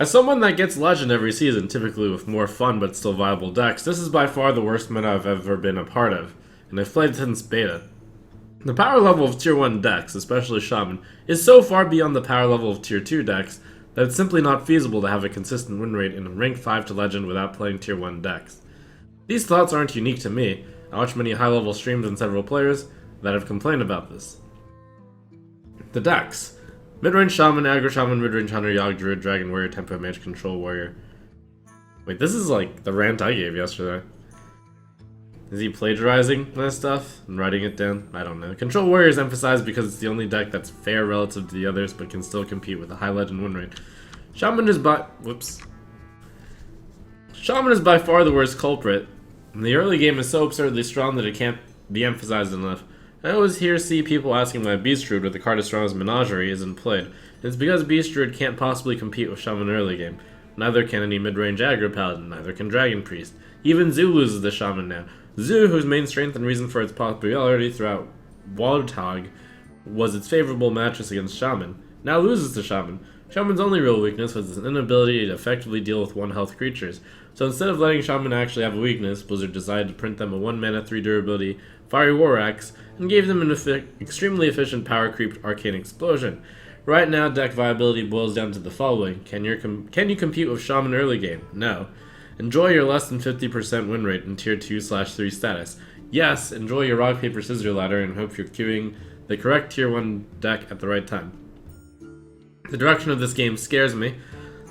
As someone that gets Legend every season, typically with more fun but still viable decks, this is by far the worst meta I've ever been a part of, and I've played since beta. The power level of Tier 1 decks, especially Shaman, is so far beyond the power level of Tier 2 decks that it's simply not feasible to have a consistent win rate in rank 5 to Legend without playing Tier 1 decks. These thoughts aren't unique to me. I watch many high-level streams and several players that have complained about this. The decks. Midrange Shaman, Aggro Shaman, Midrange Hunter, Yogg Druid, Dragon Warrior, Tempo Mage, Control Warrior. Wait, this is like the rant I gave yesterday. Is he plagiarizing my stuff and writing it down? I don't know. Control Warrior is emphasized because it's the only deck that's fair relative to the others but can still compete with a high Legend win rate. Shaman is by far the worst culprit. And the early game is so absurdly strong that it can't be emphasized enough. I always see people asking why Beast Druid with the card as strong as Menagerie isn't played. It's because Beast Druid can't possibly compete with Shaman early game. Neither can any mid-range aggro paladin, neither can Dragon Priest. Even Zoo loses to Shaman now. Zoo, whose main strength and reason for its popularity throughout Warlock was its favorable matches against Shaman, now loses to Shaman. Shaman's only real weakness was its inability to effectively deal with 1-health creatures. So instead of letting Shaman actually have a weakness, Blizzard decided to print them a 1-mana 3 durability Fiery War Axe and gave them an extremely efficient power creep Arcane Explosion. Right now, deck viability boils down to the following. Can you compete with Shaman early game? No. Enjoy your less than 50% win rate in Tier 2/3 status. Yes, enjoy your rock, paper, scissors ladder and hope you're queuing the correct Tier 1 deck at the right time. The direction of this game scares me.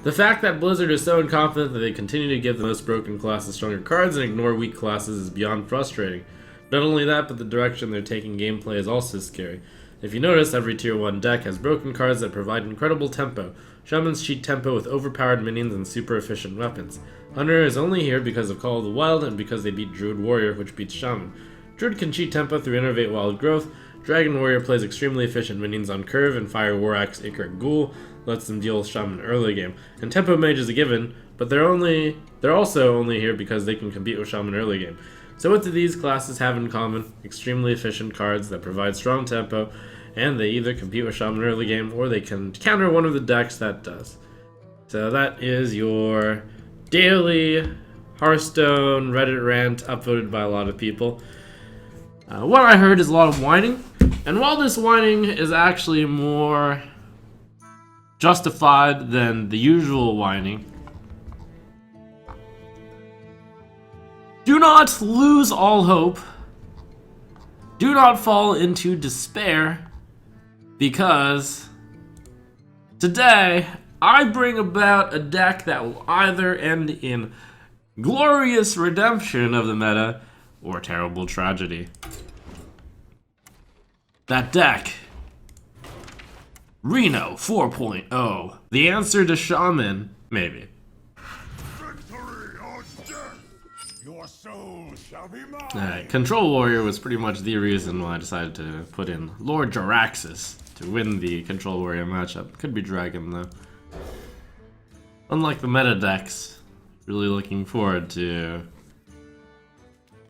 The fact that Blizzard is so confident that they continue to give the most broken classes stronger cards and ignore weak classes is beyond frustrating. Not only that, but the direction they're taking gameplay is also scary. If you notice, every Tier 1 deck has broken cards that provide incredible tempo. Shamans cheat tempo with overpowered minions and super efficient weapons. Hunter is only here because of Call of the Wild and because they beat Druid Warrior, which beats Shaman. Druid can cheat tempo through Innervate Wild Growth. Dragon Warrior plays extremely efficient minions on curve, and Fire War Axe Ichor Ghoul lets them deal with Shaman early game. And Tempo Mage is a given, but they're also only here because they can compete with Shaman early game. So what do these classes have in common? Extremely efficient cards that provide strong tempo, and they either compete with Shaman early game or they can counter one of the decks that does. So that is your daily Hearthstone Reddit rant upvoted by a lot of people. What I heard is a lot of whining, and while this whining is actually more justified than the usual whining, do not lose all hope. Do not fall into despair, because today I bring about a deck that will either end in glorious redemption of the meta or terrible tragedy. That deck, Reno 4.0. The answer to Shaman, maybe. Victory or death, your soul shall be mine. Alright, Control Warrior was pretty much the reason why I decided to put in Lord Jaraxxus to win the Control Warrior matchup. Could be Dragon though. Unlike the meta decks, really looking forward to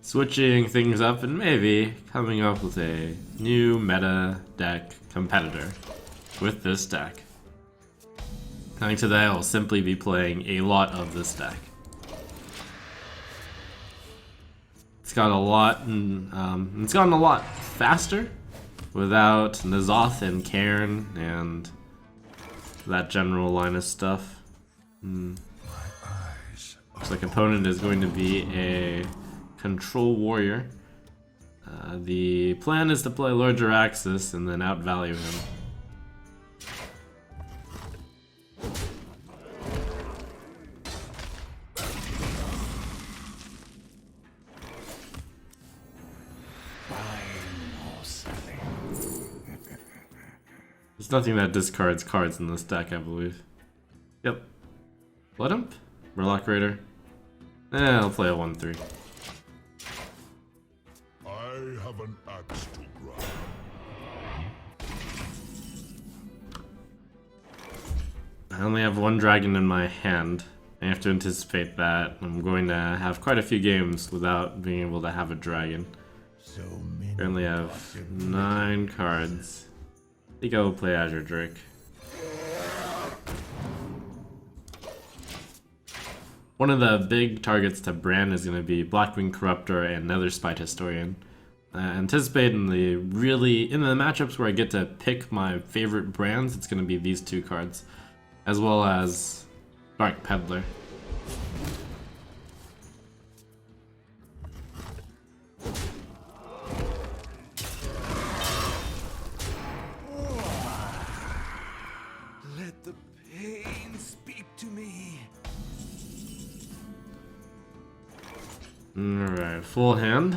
switching things up and maybe coming up with a new meta deck competitor with this deck. I think today I will simply be playing a lot of this deck. It's got a lot, and it's gotten a lot faster without N'Zoth and Cairn and that general line of stuff. Looks like opponent is going to be a Control Warrior. The plan is to play Lord Jaraxxus and then outvalue him. There's nothing that discards cards in this deck, I believe. Yep. Blood Imp? Warlock Raider? I'll play a 1/3. I have an axe to grind. I only have one dragon in my hand. I have to anticipate that I'm going to have quite a few games without being able to have a dragon. So many. Currently have 9 cards. I think I will play Azure Drake. One of the big targets to brand is going to be Blackwing Corruptor and Netherspite Historian. Anticipate in the matchups where I get to pick my favorite brands, it's going to be these two cards, as well as Dark Peddler. Let the pain speak to me. Alright, full hand.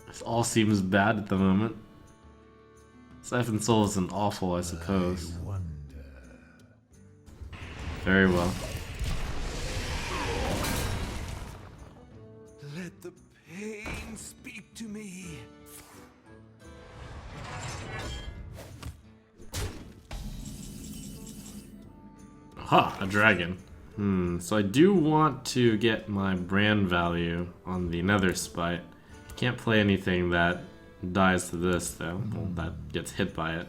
This all seems bad at the moment. Siphon Soul isn't awful, I suppose. Very well. Let the pain speak to me. Aha, a dragon. So I do want to get my brand value on the Netherspite. Can't play anything that dies to this though, well, that gets hit by it.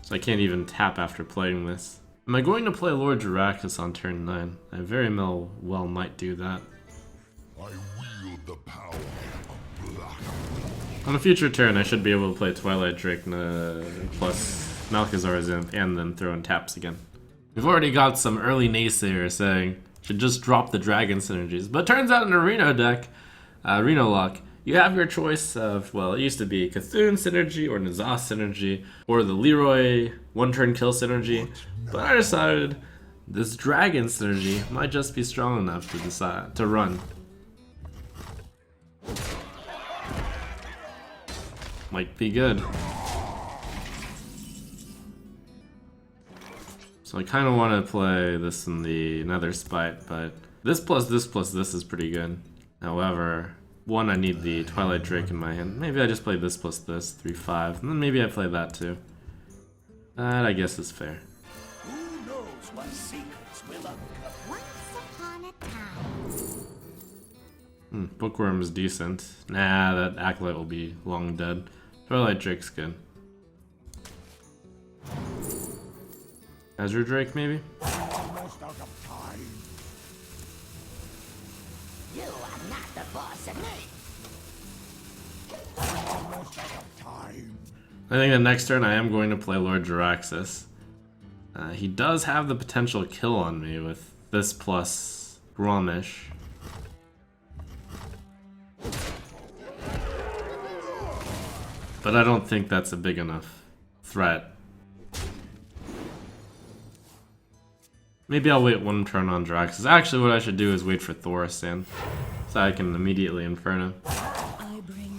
So I can't even tap after playing this. Am I going to play Lord Jaraxxus on turn 9? I very well might do that. I wield the power of black. On a future turn I should be able to play Twilight Drake plus Malchezaar's Imp and then throw in taps again. We've already got some early naysayers saying should just drop the dragon synergies, but turns out in a Reno deck, Reno Lock, you have your choice of, well, it used to be Cthulhu synergy or N'Zoth synergy or the Leroy one-turn kill synergy, but I decided this dragon synergy might just be strong enough to decide to run. Might be good. So I kind of want to play this in the Netherspite, but this plus this plus this is pretty good. However, one, I need the Twilight Drake in my hand. Maybe I just play this plus this, 3-5, and then maybe I play that too. That I guess is fair. Who knows what secrets will uncover? Once upon a time. Bookworm is decent. Nah, that Acolyte will be long dead. Twilight Drake's good. Azure Drake, maybe? Almost out of time. You are not the boss of me. Almost out of time. I think the next turn I am going to play Lord Jaraxxus. He does have the potential kill on me with this plus Gromish. But I don't think that's a big enough threat. Maybe I'll wait one turn on Jaraxxus. Actually, what I should do is wait for Thaurissan, so I can immediately Inferno. I bring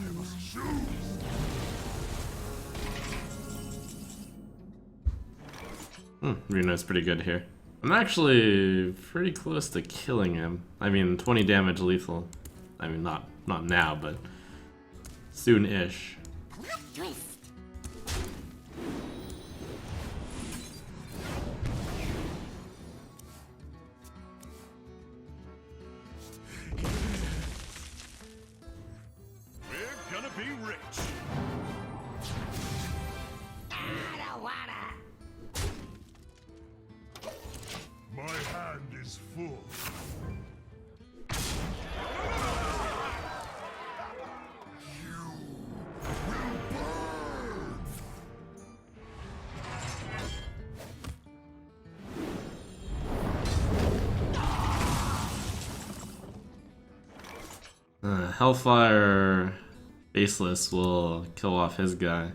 my Reno's pretty good here. I'm actually pretty close to killing him. I mean, 20 damage lethal. I mean, not now, but soon-ish. plot twist. We're gonna be rich. I don't wanna. My hand is full. You will burn. Hellfire Baseless will kill off his guy.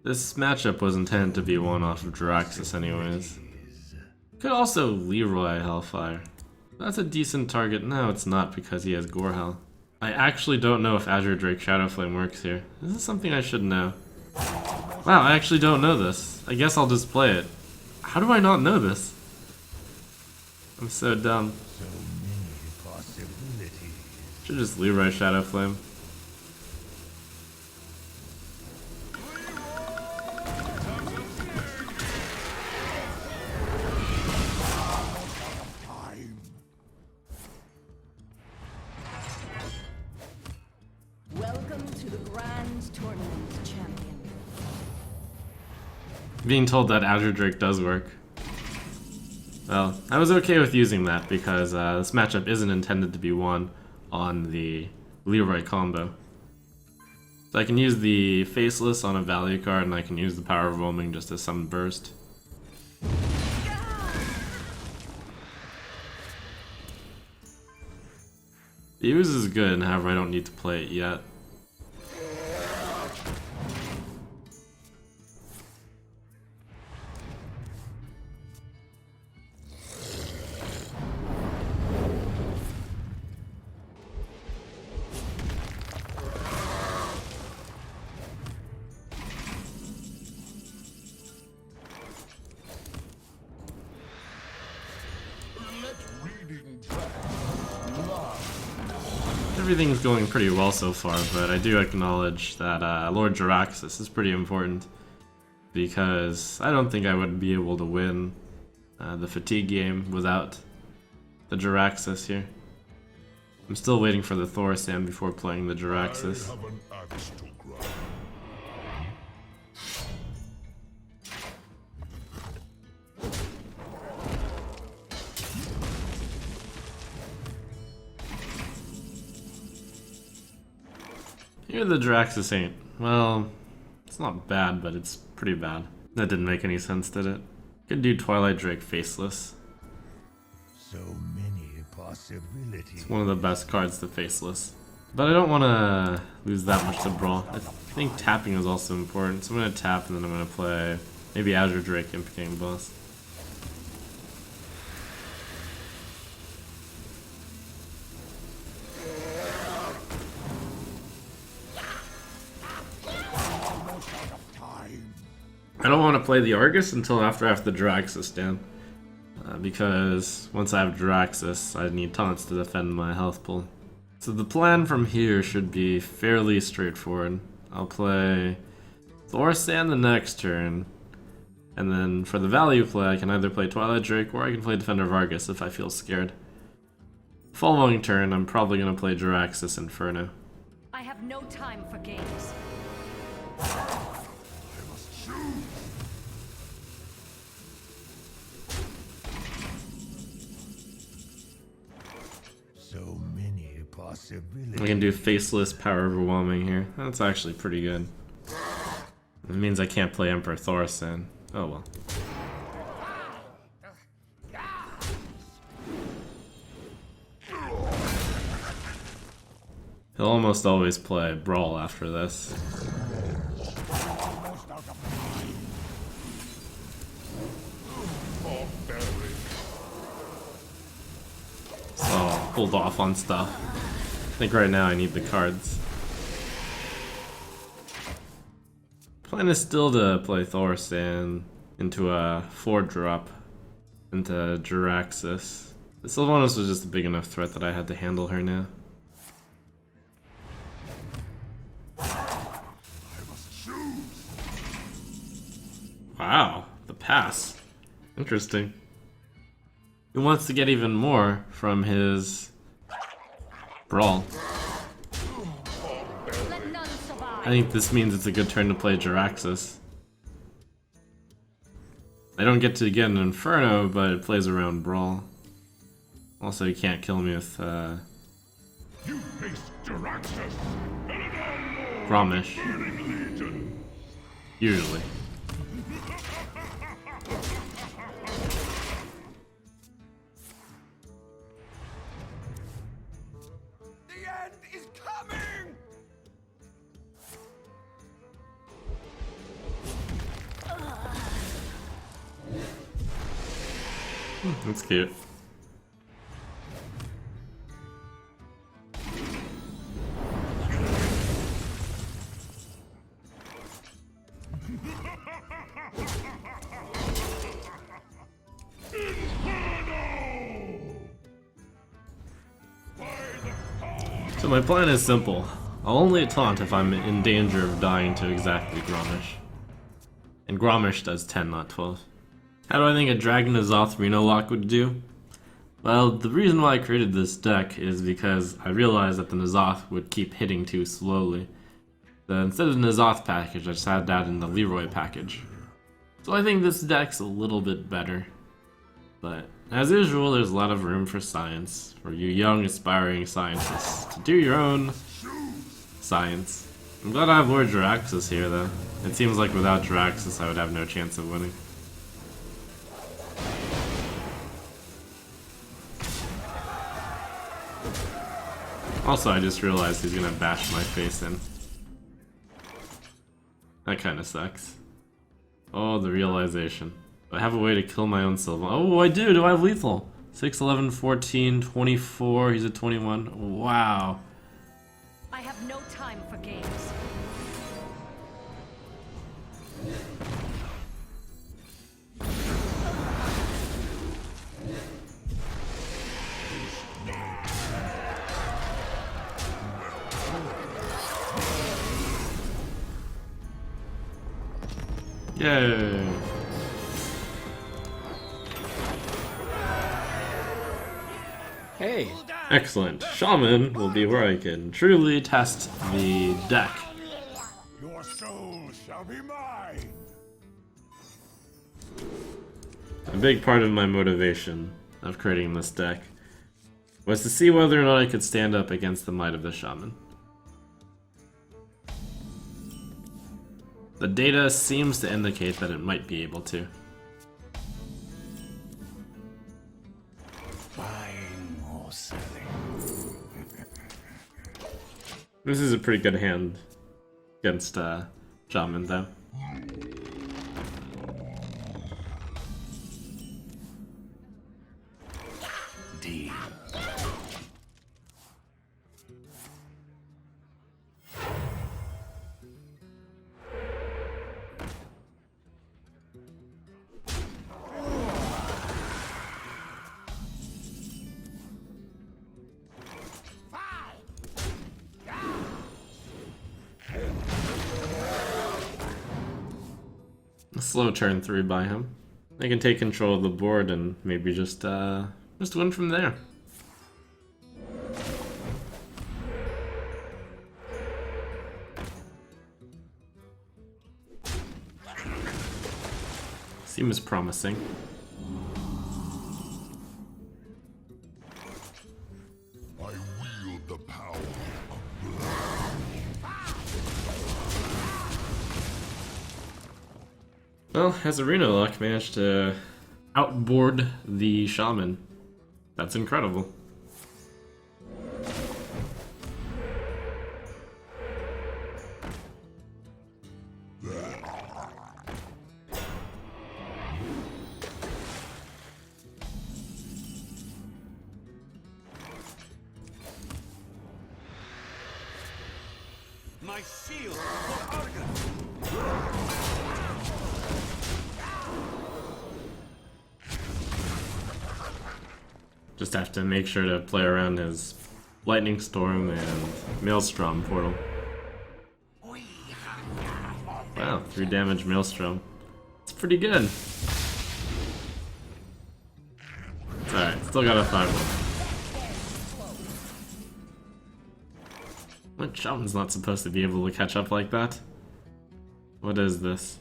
This matchup was intended to be one off of Jaraxxus anyways. Could also Leroy Hellfire. That's a decent target. No, it's not because he has Gorehell. I actually don't know if Azure Drake Shadowflame works here. This is something I should know. Wow, I actually don't know this. I guess I'll just play it. How do I not know this? I'm so dumb. So many possibilities. Should just Leroy Shadowflame. Time. Welcome to the Grand Tournament, champion. Being told that Azure Drake does work. Well, I was okay with using that because this matchup isn't intended to be won on the Leroy combo. So I can use the Faceless on a value card, and I can use the Power of Roaming just as some burst. The use is good, however I don't need to play it yet. Everything's going pretty well so far, but I do acknowledge that Lord Jaraxxus is pretty important, because I don't think I would be able to win the fatigue game without the Jaraxxus here. I'm still waiting for the Thorsan before playing the Jaraxxus. Here the Jaraxxus ain't. Well, it's not bad, but it's pretty bad. That didn't make any sense, did it? Could do Twilight Drake Faceless. So many possibilities. It's one of the best cards to Faceless. But I don't want to lose that much to Brawl. I think tapping is also important, so I'm going to tap and then I'm going to play maybe Azure Drake Imp King Boss. I don't want to play the Argus until after I have the Jaraxxus down. Because once I have Jaraxxus, I need taunts to defend my health pool. So the plan from here should be fairly straightforward. I'll play Thorsan the next turn, and then for the value play I can either play Twilight Drake or I can play Defender of Argus if I feel scared. Following turn I'm probably going to play Jaraxxus Inferno. I have no time for games. So many possibilities. I can do Faceless Power Overwhelming here. That's actually pretty good. It means I can't play Emperor Thorsan. Oh well. He'll almost always play Brawl after this. Pulled off on stuff. I think right now I need the cards. Plan is still to play Thorsan into a 4-drop into Jaraxxus. The Sylvanas was just a big enough threat that I had to handle her now. Wow, the pass. Interesting. He wants to get even more from his Brawl. Let none survive. I think this means it's a good turn to play Jaraxxus. I don't get to get an Inferno, but it plays around Brawl. Also, you can't kill me with You face Jaraxxus. Gromish. Usually. That's cute. So my plan is simple. I'll only taunt if I'm in danger of dying to exactly Gromish. And Gromish does 10, not 12. How do I think a Dragon Azoth Reno lock would do? Well, the reason why I created this deck is because I realized that the N'Zoth would keep hitting too slowly. So instead of the N'Zoth package, I just had that in the Leroy package. So I think this deck's a little bit better. But As usual, there's a lot of room for science, for you young aspiring scientists to do your own science. I'm glad I have Lord Jiraxis here, though. It seems like without Jiraxis, I would have no chance of winning. Also, I just realized he's gonna bash my face in. That kinda sucks. Oh, the realization. I have a way to kill my own Sylvan. Oh, I do! Do I have lethal? 6, 11, 14, 24, he's at 21. Wow. I have no time for games. Yay! Hey, Excellent. Shaman will be where I can truly test the deck. Your soul shall be mine. A big part of my motivation of creating this deck was to see whether or not I could stand up against the might of the Shaman. The data seems to indicate that it might be able to. Buying or selling. This is a pretty good hand against Shaman, though. Deal. A slow turn 3 by him. They can take control of the board and maybe just win from there. Seems promising. I wield the power of Well, has Arena Luck managed to outboard the Shaman? That's incredible. my shield for Argon. Just have to make sure to play around his Lightning Storm and Maelstrom portal. Wow, 3 damage Maelstrom. It's pretty good. It's alright, still got a 5-1. What? Shaman's not supposed to be able to catch up like that? What is this?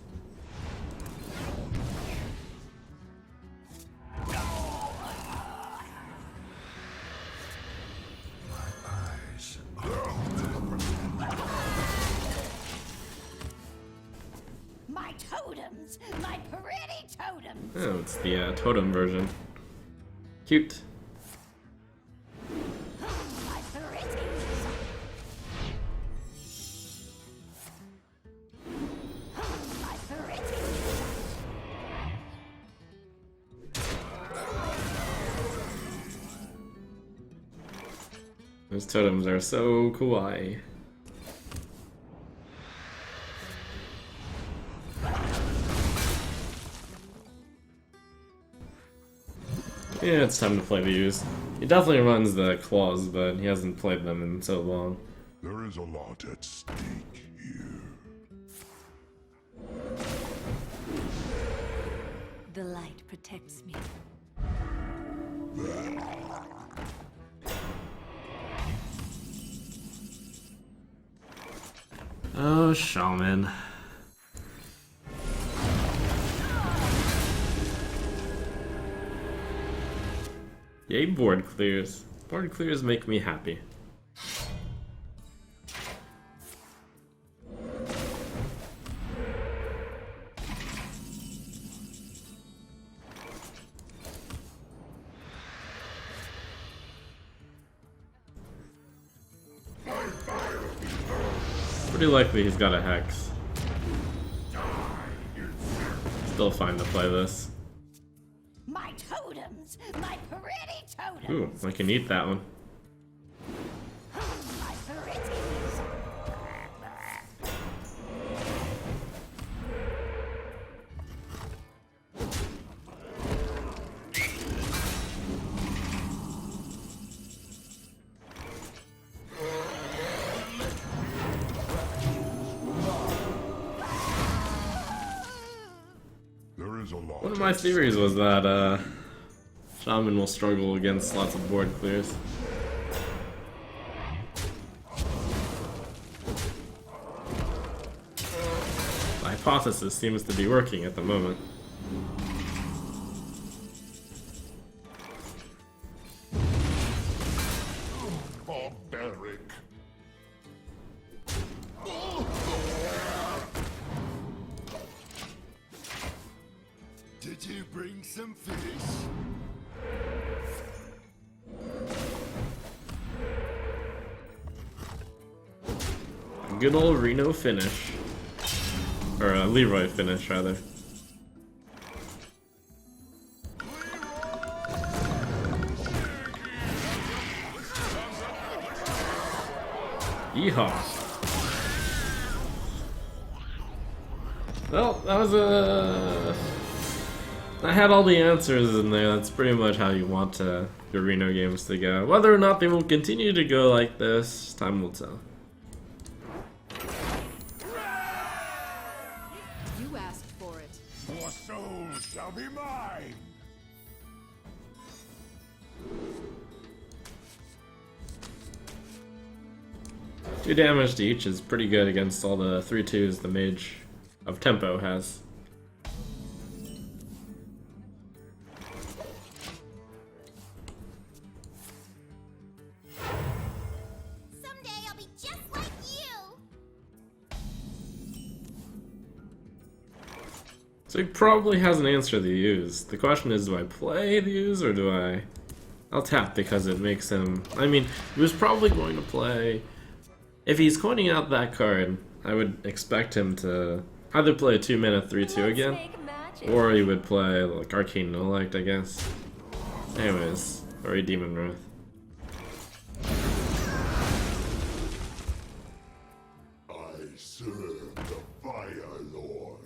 My totems! My pretty totems! Oh, it's the totem version. Cute. My pretties! My pretties! Those totems are so kawaii. Yeah, it's time to play these. He definitely runs the claws, but he hasn't played them in so long. There is a lot at stake here. The light protects me. Oh, Shaman. Yay, board clears. Board clears make me happy. Pretty likely he's got a hex. Still fine to play this. My totems, my pretty totems. Ooh, I can eat that one. My pretties. There is a lot. One of my theories was that Shaman will struggle against lots of board clears. The hypothesis seems to be working at the moment. Barbaric. Did you bring some fish? A good old Reno finish. Or a Leroy finish, rather. Yeehaw. Well, that was I had all the answers in there. That's pretty much how you want your Reno games to go. Whether or not they will continue to go like this, time will tell. You asked for it. Your soul shall be mine. Two damage to each is pretty good against all the 3/2s the Mage of Tempo has. Someday I'll be just like you. So he probably has an answer to use. The question is, do I play the use or do I... I'll tap because it makes him... I mean, he was probably going to play... If he's coining out that card, I would expect him to either play a 2-mana 3/2 again, or he would play like Arcane Nolite, I guess. Anyways, or a Demon Wrath. I serve the Fire Lord.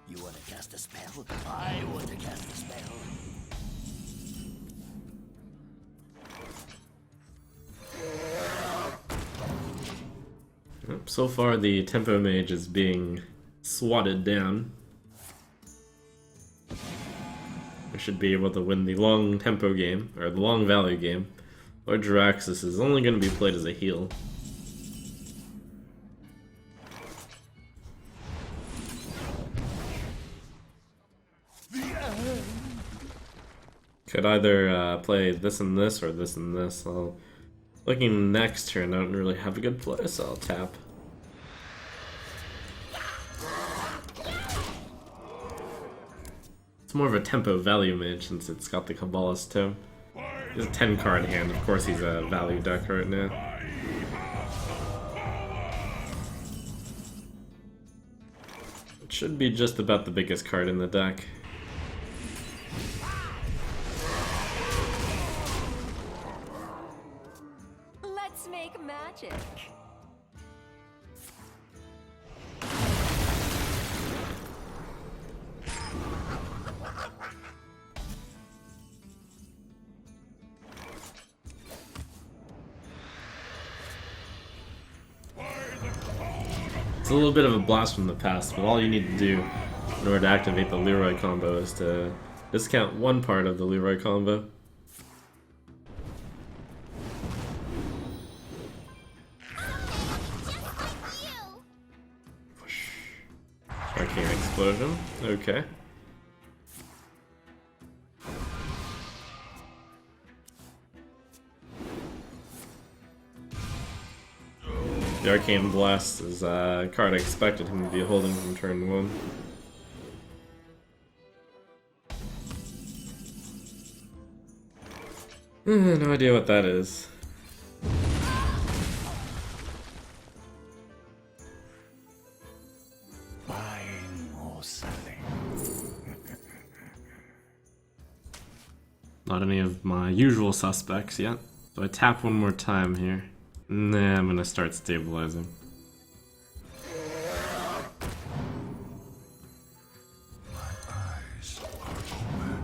You want to cast a spell? I want to cast a spell. Yep, so far the Tempo Mage is being swatted down. We should be able to win the long tempo game, or the long value game. Lord Jaraxxus is only going to be played as a heal. Could either play this and this or this and this. Looking next turn, I don't really have a good play, so I'll tap. It's more of a tempo value mage since it's got the Kabbalist too. He's a 10 card hand, of course he's a value deck right now. It should be just about the biggest card in the deck. Let's make magic. It's a little bit of a blast from the past, but all you need to do in order to activate the Leroy combo is to discount one part of the Leroy combo. Arcane Explosion. Okay. The Arcane Blast is a card I expected him to be holding from turn 1. No idea what that is. Buying or selling. Not any of my usual suspects yet. So I tap one more time here. Nah, I'm gonna start stabilizing. Eyes are open.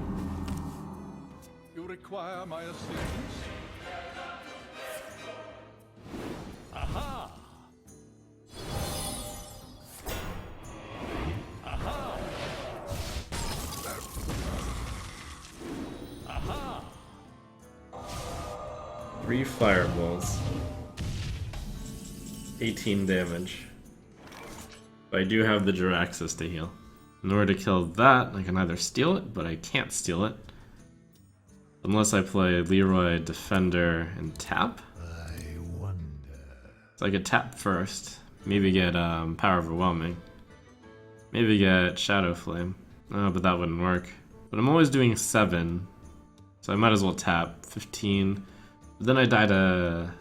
You require my assistance? Aha! Aha! Aha! 3 fireballs. 18 damage. But I do have the Jiraxis to heal. In order to kill that, I can either steal it, but I can't steal it. Unless I play Leroy, Defender, and tap. I wonder. So I could tap first. Maybe get Power Overwhelming. Maybe get Shadow Flame. Oh, but that wouldn't work. But I'm always doing 7. So I might as well tap. 15. But then I die to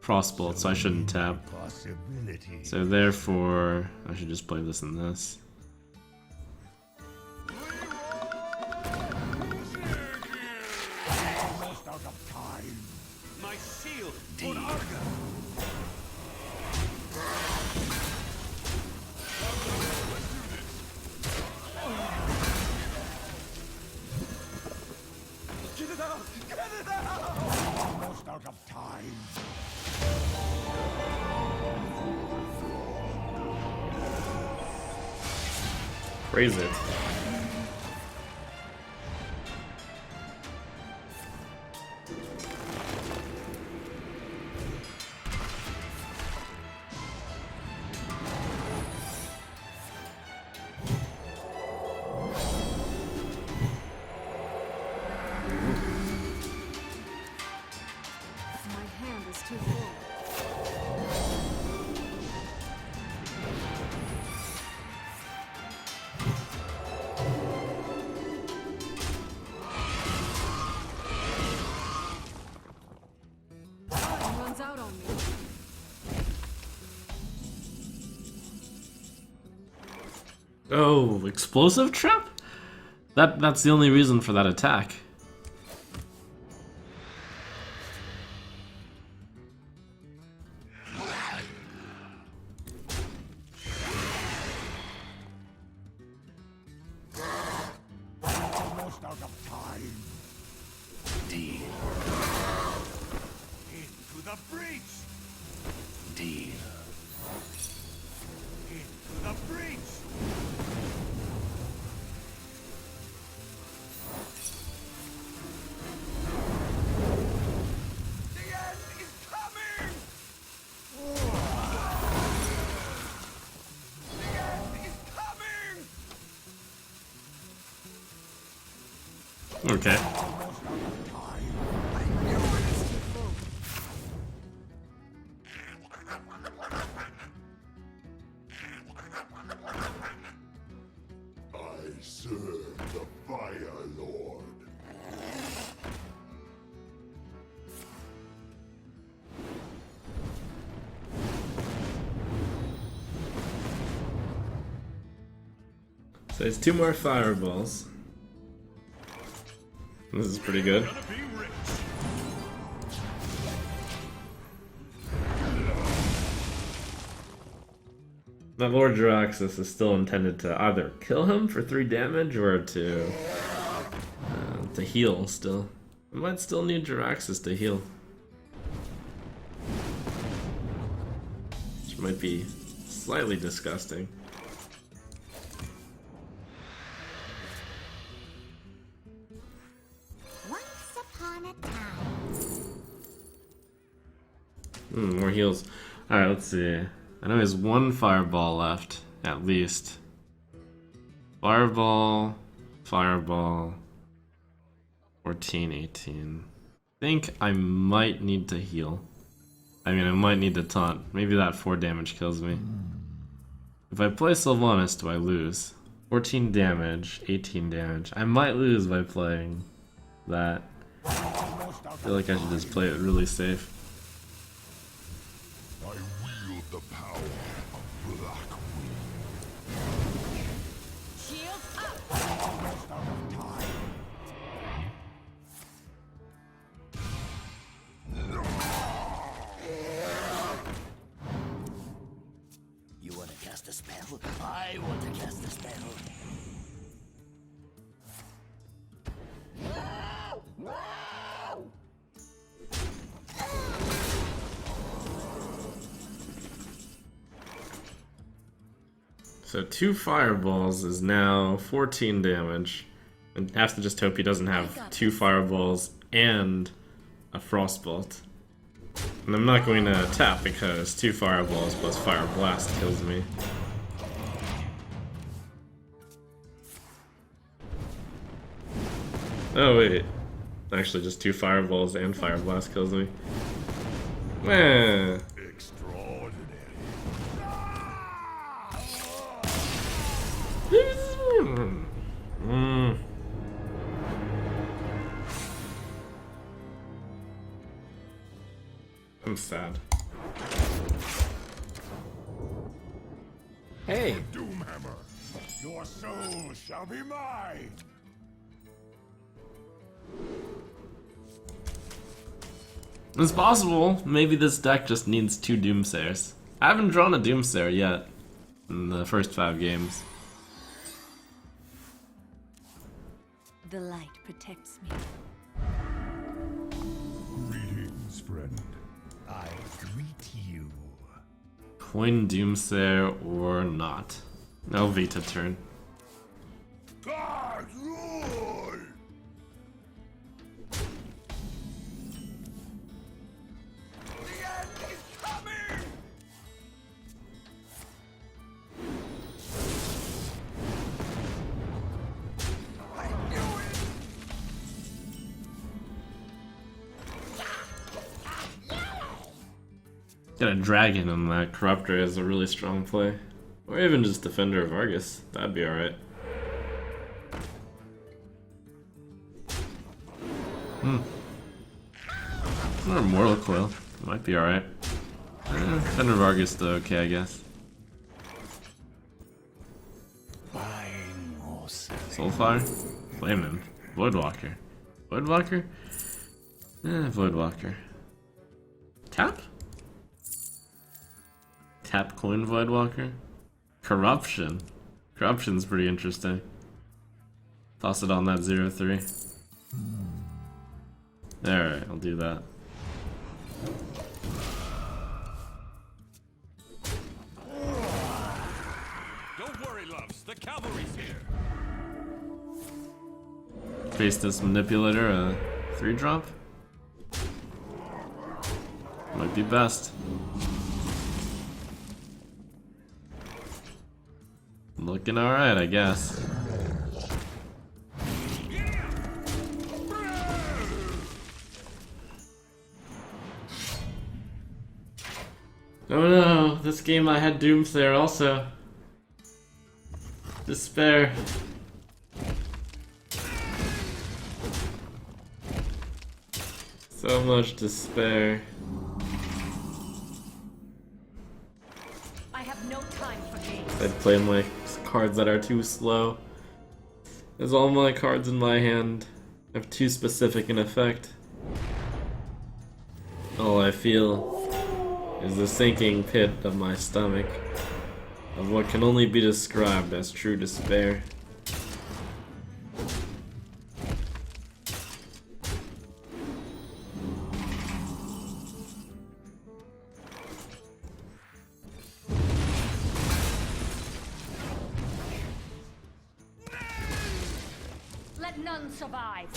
Frostbolt, so I shouldn't tap. Possibilities. So therefore, I should just play this and this. Almost out of time. My shield. For Arga. Get it out! Get it out! Almost out of time. Praise it. My hand is too full. Time runs out on me. Oh, explosive trap? That's the only reason for that attack. Almost out of time. Deal. Into the breach. Deal. Into the breach. The end is coming! The end is coming! Okay. Almost out of time. I serve the Fire Lord. So it's 2 more fireballs. This is pretty good. Gonna be rich. That Lord Jiraxis is still intended to either kill him for 3 damage or to heal still. I might still need Jiraxis to heal. Which might be slightly disgusting. Once upon a time. More heals. Alright, let's see. I know he has 1 fireball left, at least. Fireball, Fireball, 14, 18. I think I might need to heal. I mean, I might need to taunt. Maybe that 4 damage kills me. If I play Sylvanas, do I lose? 14 damage, 18 damage. I might lose by playing that. I feel like I should just play it really safe. I wield the power of Black Shield up! Almost out of time. You want to cast a spell? I want to cast a spell. So 2 fireballs is now 14 damage. And have to just hope he doesn't have 2 fireballs and a frostbolt. And I'm not going to tap because 2 fireballs plus fire blast kills me. Oh wait, actually just 2 fireballs and fire blast kills me. Meh. Extraordinary. I'm sad. Hey! Doomhammer, your soul shall be mine. It's possible. Maybe this deck just needs 2 Doomsayers. I haven't drawn a Doomsayer yet in the first 5 games. The light protects me. Greetings, friend. I greet you. Coin Doomsayer or not. No Vita turn. God, Lord! The end is coming! I knew it! Got a dragon on that Corruptor is a really strong play. Or even just Defender of Argus. That'd be alright. Or Mortal Coil. Might be alright. Defender of Argus still okay, I guess. Soulfire? Flamin'. Voidwalker. Voidwalker? Voidwalker. Tap? Tap coin Voidwalker? Corruption. Corruption's pretty interesting. Toss it on that 0-3. Alright, I'll do that. Don't worry, loves. The cavalry's here. Face this Manipulator, a 3-drop? Might be best. Looking alright, I guess. Oh no, this game I had Doomsayer also. Despair. So much despair. I have no time for games. I'd play my cards that are too slow. As all my cards in my hand have too specific an effect. All I feel is the sinking pit of my stomach of what can only be described as true despair. Let none survive.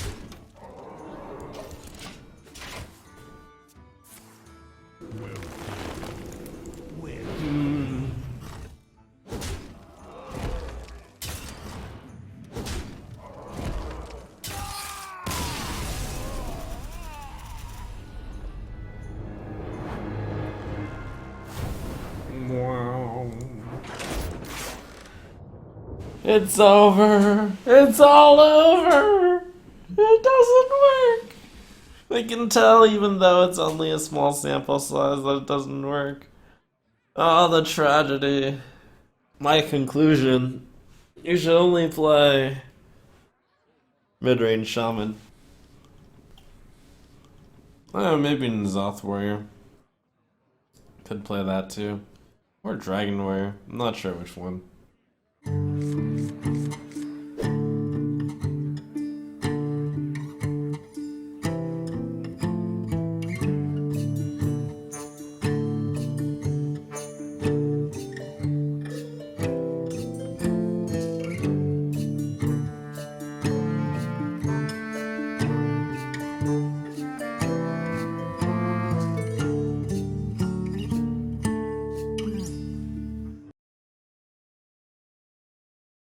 It's over. It's all over. It doesn't work. I can tell, even though it's only a small sample size, that it doesn't work. Oh, the tragedy. My conclusion. You should only play Midrange Shaman. Oh, maybe N'Zoth Warrior. Could play that too. Or Dragon Warrior. I'm not sure which one.